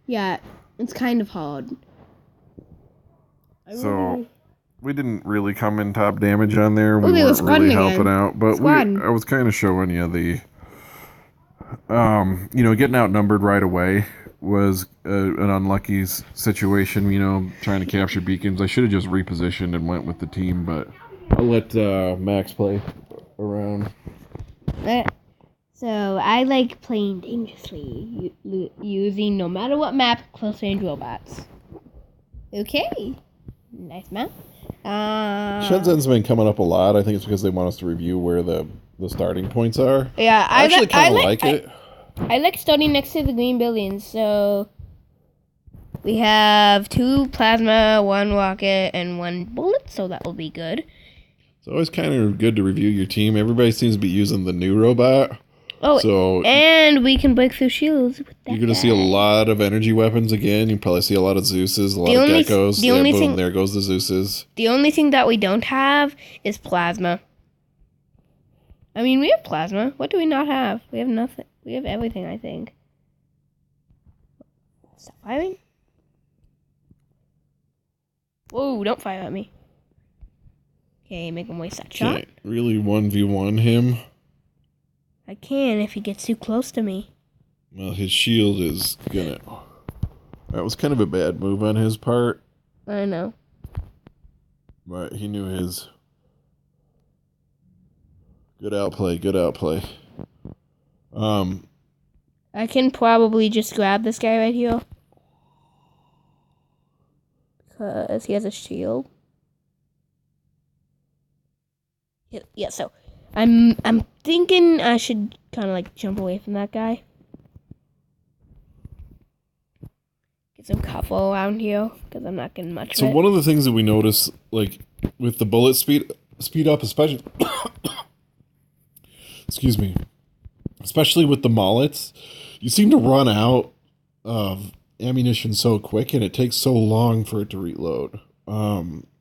Yeah, it's kind of hard. So we didn't really come in top damage on there. We they were weren't really squadding helping again. out, but Squadding. I was kind of showing you the getting outnumbered right away was an unlucky situation. Trying to capture beacons. I should have just repositioned and went with the team, but I'll let Max play around. So I like playing dangerously, using no matter what map, close range robots. Okay, nice map. Shenzhen's been coming up a lot. I think it's because they want us to review where the starting points are. Yeah, I actually kind of like it. I like starting next to the green buildings. So we have 2 plasma, 1 rocket, and 1 bullet. So that will be good. It's always kind of good to review your team. Everybody seems to be using the new robot. And we can break through shields with that. You're going to see a lot of energy weapons again. You probably see a lot of Zeuses, a lot of Geckos. There goes the Zeuses. The only thing that we don't have is plasma. I mean, we have plasma. What do we not have? We have nothing. We have everything, I think. Stop firing. Whoa, don't fire at me. Okay, make him waste that shot. Can't really 1v1 him. I can if he gets too close to me. Well, his shield is gonna... That was kind of a bad move on his part. I know. But he knew his... Good outplay. I can probably just grab this guy right here. Because he has a shield. Yeah, so I'm thinking I should kind of like jump away from that guy. Get some cover around here because I'm not getting much. So one of the things that we notice, like with the bullet speed up, especially, excuse me, especially with the mullets, you seem to run out of ammunition so quick, and it takes so long for it to reload.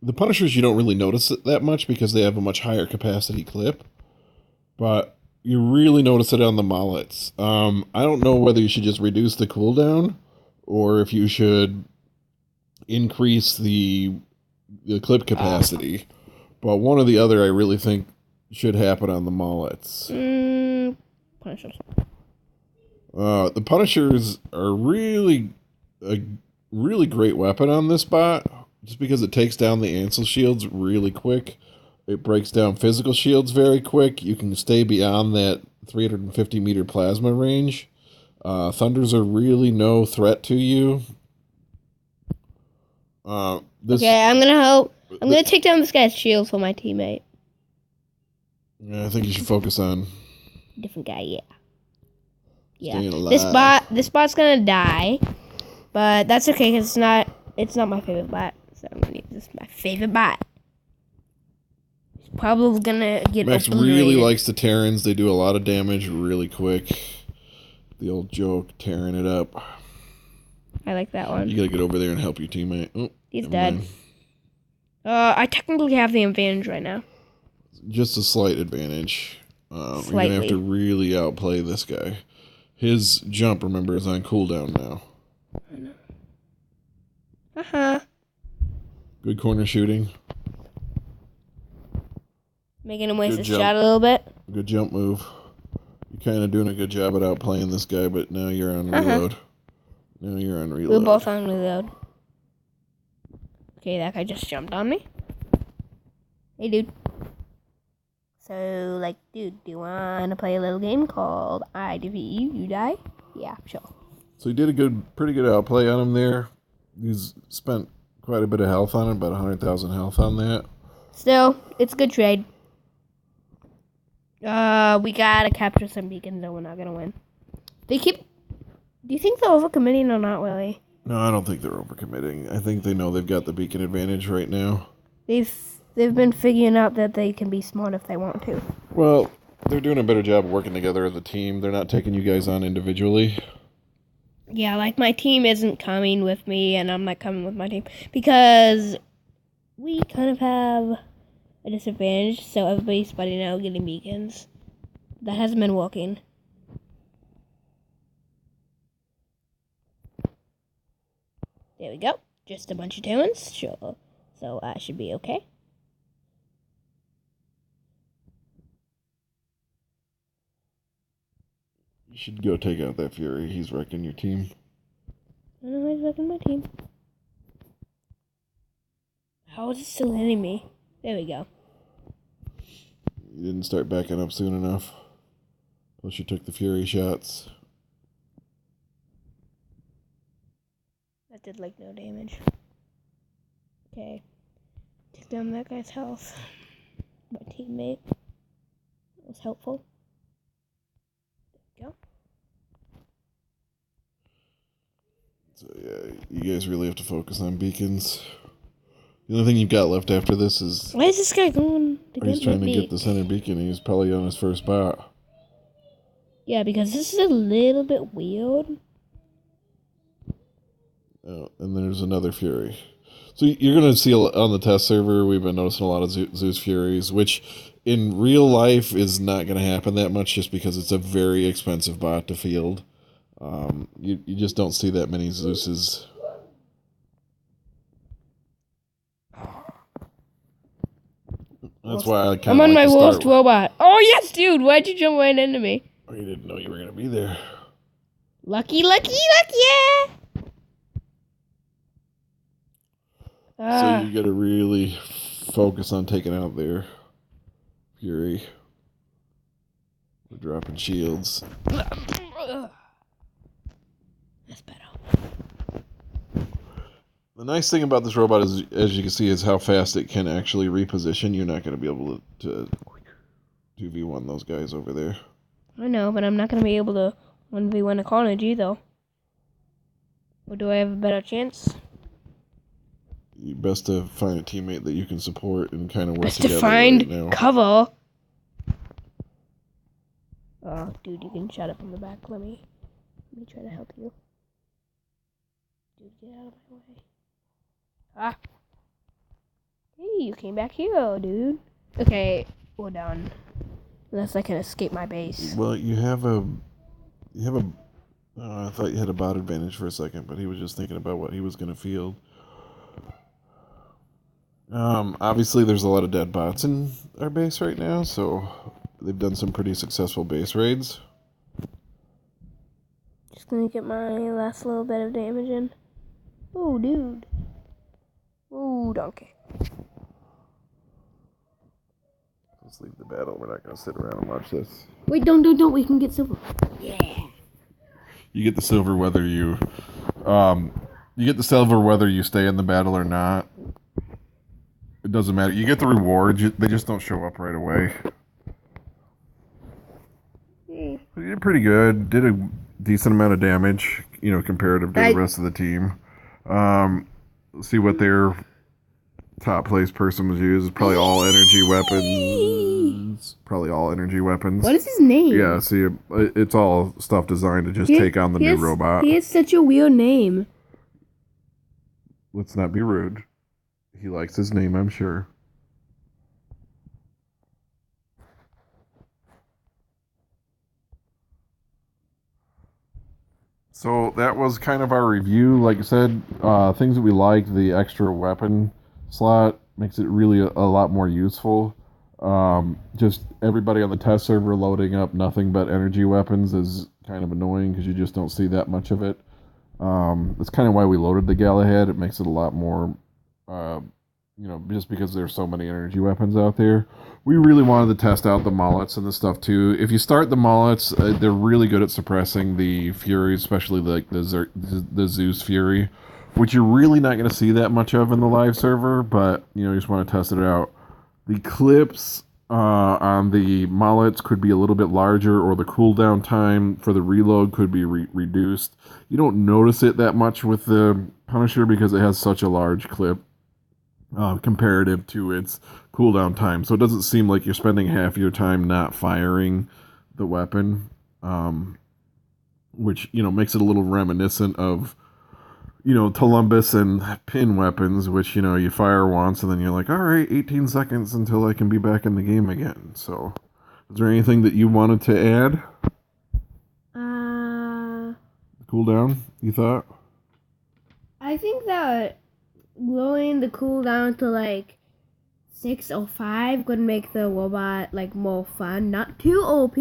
The Punishers, you don't really notice it that much because they have a much higher capacity clip, but you really notice it on the mullets. I don't know whether you should just reduce the cooldown or if you should increase the clip capacity, but one or the other I really think should happen on the mullets. Punishers. The Punishers are really a really great weapon on this bot, just because it takes down the Ansel shields really quick. It breaks down physical shields very quick. You can stay beyond that 350 meter plasma range. Thunders are really no threat to you. Okay, I'm gonna take down this guy's shield for my teammate. Yeah, I think you should focus on different guy. Yeah. Staying alive. This bot's gonna die, but that's okay because it's not my favorite bot. So I'm gonna use this my favorite bot. He's probably gonna get. Max really likes the Terrans. They do a lot of damage really quick. The old joke, tearing it up. I like that one. You gotta get over there and help your teammate. Oh, he's dead. I technically have the advantage right now. Just a slight advantage. You're gonna have to really outplay this guy. His jump, remember, is on cooldown now. I know. Good corner shooting. Making him waste his shot a little bit. Good jump move. You're kind of doing a good job at outplaying this guy, but now you're on reload. Now you're on reload. We're both on reload. Okay, that guy just jumped on me. Hey, dude. So, dude, do you want to play a little game called I defeat you, you die? Yeah, sure. So you did a pretty good outplay on him there. He's spent quite a bit of health on it, about 100,000 health on that. Still, it's a good trade. We gotta capture some beacons, or we're not gonna win. Do you think they're overcommitting or not really? No, I don't think they're overcommitting. I think they know they've got the beacon advantage right now. They've been figuring out that they can be smart if they want to. Well, they're doing a better job of working together as a team. They're not taking you guys on individually. Yeah, my team isn't coming with me, and I'm not coming with my team. Because we kind of have a disadvantage, so everybody's spreading out getting beacons. That hasn't been working. There we go. Just a bunch of diamonds. Sure. So I should be okay. You should go take out that Fury. He's wrecking your team. I don't know who's wrecking my team. How is it still hitting me? There we go. You didn't start backing up soon enough. Plus you took the Fury shots. That did like no damage. Okay. Took down that guy's health. My teammate. That was helpful. There we go. So yeah, you guys really have to focus on beacons. The only thing you've got left after this is... Why is this guy going to get he's trying to get the center beacon. He's probably on his first spot. Yeah, because this is a little bit weird. Oh, and there's another Fury. So you're going to see on the test server, we've been noticing a lot of Zeus Furies, which in real life is not going to happen that much just because it's a very expensive bot to field. You just don't see that many Zeuses. That's why I kind of I'm on like my to worst start robot. Oh, yes, dude. Why'd you jump right into me? Oh, you didn't know you were going to be there. Lucky, lucky, lucky, yeah. So you got to really focus on taking out their Fury. We're dropping shields. That's better. The nice thing about this robot is, as you can see, is how fast it can actually reposition. You're not going to be able to 2v1 those guys over there. I know, but I'm not going to be able to 1v1 a Carnage though. Or do I have a better chance? You best to find a teammate that you can support and kind of work Best together to find right now. cover. Oh, dude, you can shut up in the back. Let me try to help you. Dude, get out of my way. Ah. Hey, you came back here, dude. Okay, we're done. Unless I can escape my base. Well, you have a. I thought you had a bot advantage for a second, but he was just thinking about what he was going to field. Obviously, there's a lot of dead bots in our base right now, so they've done some pretty successful base raids. Just gonna get my last little bit of damage in. Oh, dude. Oh, donkey. Let's leave the battle. We're not going to sit around and watch this. Wait, don't. We can get silver. Yeah. You get the silver whether you stay in the battle or not. It doesn't matter. You get the rewards. They just don't show up right away. You did pretty good. Did a decent amount of damage, comparative to the rest of the team. See what their top place person was used. Probably all energy weapons. What is his name? Yeah, see, it's all stuff designed to just take on the new robot. He has such a weird name. Let's not be rude. He likes his name, I'm sure. So that was kind of our review. Like I said, things that we liked, the extra weapon slot makes it really a lot more useful. Just everybody on the test server loading up nothing but energy weapons is kind of annoying because you just don't see that much of it. That's kind of why we loaded the Galahad. It makes it a lot more, just because there's so many energy weapons out there. We really wanted to test out the mullets and the stuff too. If you start the mullets, they're really good at suppressing the Fury, especially like the Zeus Fury, which you're really not going to see that much of in the live server, but you just want to test it out. The clips on the mullets could be a little bit larger, or the cooldown time for the reload could be reduced. You don't notice it that much with the Punisher because it has such a large clip comparative to its cooldown time. So it doesn't seem like you're spending half your time not firing the weapon, which, makes it a little reminiscent of Columbus and pin weapons, which, you fire once and then you're like, all right, 18 seconds until I can be back in the game again. So, is there anything that you wanted to add? Uh, Cooldown, you thought? I think that lowering the cooldown to like 6 or 5 could make the robot like more fun. Not too OP,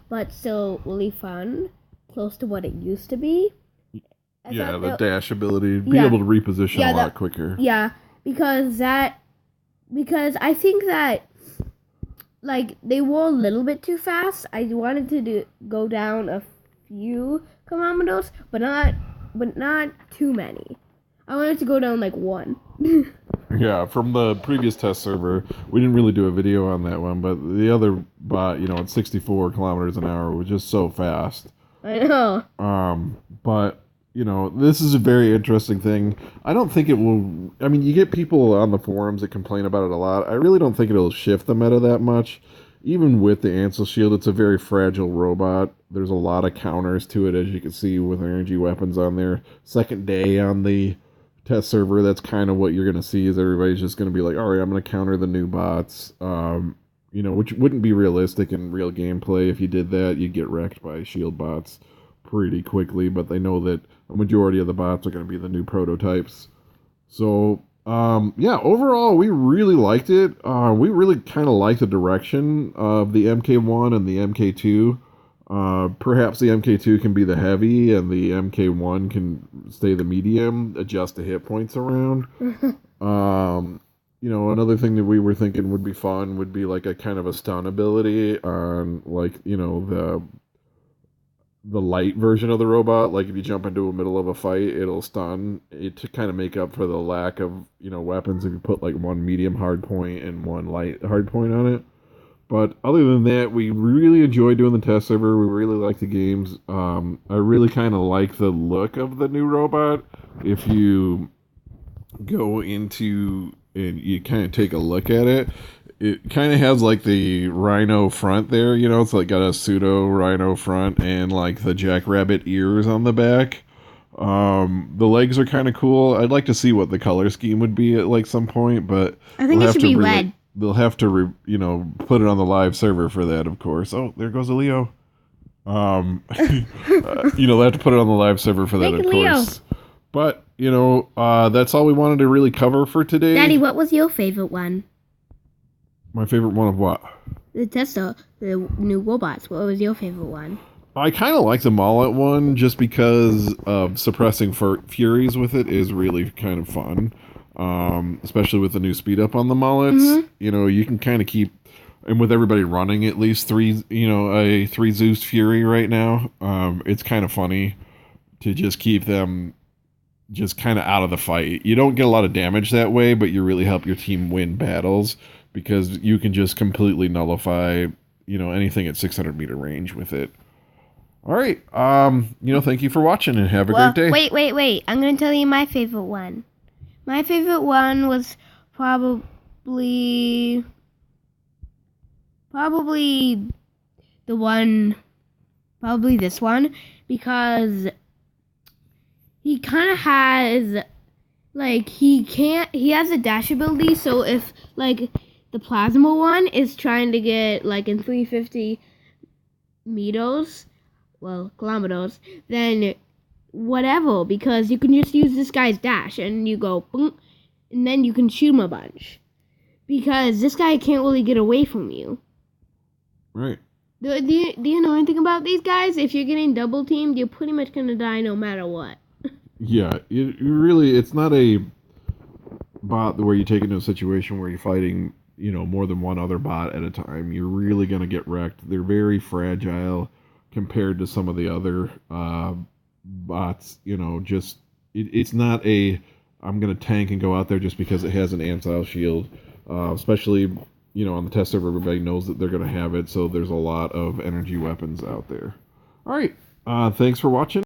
but still really fun. Close to what it used to be. Yeah, the dash ability, be able to reposition a lot quicker. Yeah, because I think that like they were a little bit too fast. I wanted to go down a few kilometers, but not too many. I wanted to go down like 1. Yeah, from the previous test server, we didn't really do a video on that one, but the other bot, at 64 kilometers an hour was just so fast. I know. But this is a very interesting thing. I don't think it will. I mean, you get people on the forums that complain about it a lot. I really don't think it'll shift the meta that much. Even with the Ansel Shield, it's a very fragile robot. There's a lot of counters to it, as you can see with energy weapons on there. Second day on the test server, that's kind of what you're going to see, is everybody's just going to be like, all right, I'm going to counter the new bots. Which wouldn't be realistic in real gameplay. If you did that, you'd get wrecked by shield bots pretty quickly, but they know that a majority of the bots are going to be the new prototypes. So, overall, we really liked it. We really kind of like the direction of the MkI and the MkII. Perhaps the MkII can be the heavy, and the MkI can stay the medium, adjust the hit points around. Another thing that we were thinking would be fun would be like a kind of a stun ability on the light version of the robot. Like if you jump into the middle of a fight, it'll stun it to kind of make up for the lack of weapons if you put like one medium hard point and one light hard point on it. But other than that, we really enjoyed doing the test server. We really like the games. I really kind of like the look of the new robot. If you go into and you kind of take a look at it, it kind of has like the rhino front there, it's like got a pseudo rhino front and like the jackrabbit ears on the back. The legs are kind of cool. I'd like to see what the color scheme would be at like some point, but I think it should be red. They'll have to put it on the live server for that, of course. Oh, there goes a Leo. They'll have to put it on the live server for that, of course. But that's all we wanted to really cover for today. Daddy, what was your favorite one? My favorite one of what? The tester, the new robots. What was your favorite one? I kind of like the mullet one just because suppressing furies with it is really kind of fun. Especially with the new speed up on the mullets. Mm-hmm. You can kind of keep, and with everybody running at least a 3 Zeus Fury right now, it's kind of funny to just keep them just kind of out of the fight. You don't get a lot of damage that way, but you really help your team win battles because you can just completely nullify, anything at 600 meter range with it. All right. Thank you for watching and have a great day. Wait. I'm going to tell you my favorite one. My favorite one was probably this one, because he kind of has, he has a dash ability, so if, the plasma one is trying to get, in 350 kilometers, then whatever, because you can just use this guy's dash, and you go, boom, and then you can shoot him a bunch. Because this guy can't really get away from you. Right. Do you know anything about these guys? If you're getting double teamed, you're pretty much going to die no matter what. Yeah, you really, it's not a bot where you take into a situation where you're fighting, more than one other bot at a time. You're really going to get wrecked. They're very fragile compared to some of the other bots. It's not I'm going to tank and go out there just because it has an Ansel shield. Especially, on the test server, everybody knows that they're going to have it, so there's a lot of energy weapons out there. All right, thanks for watching.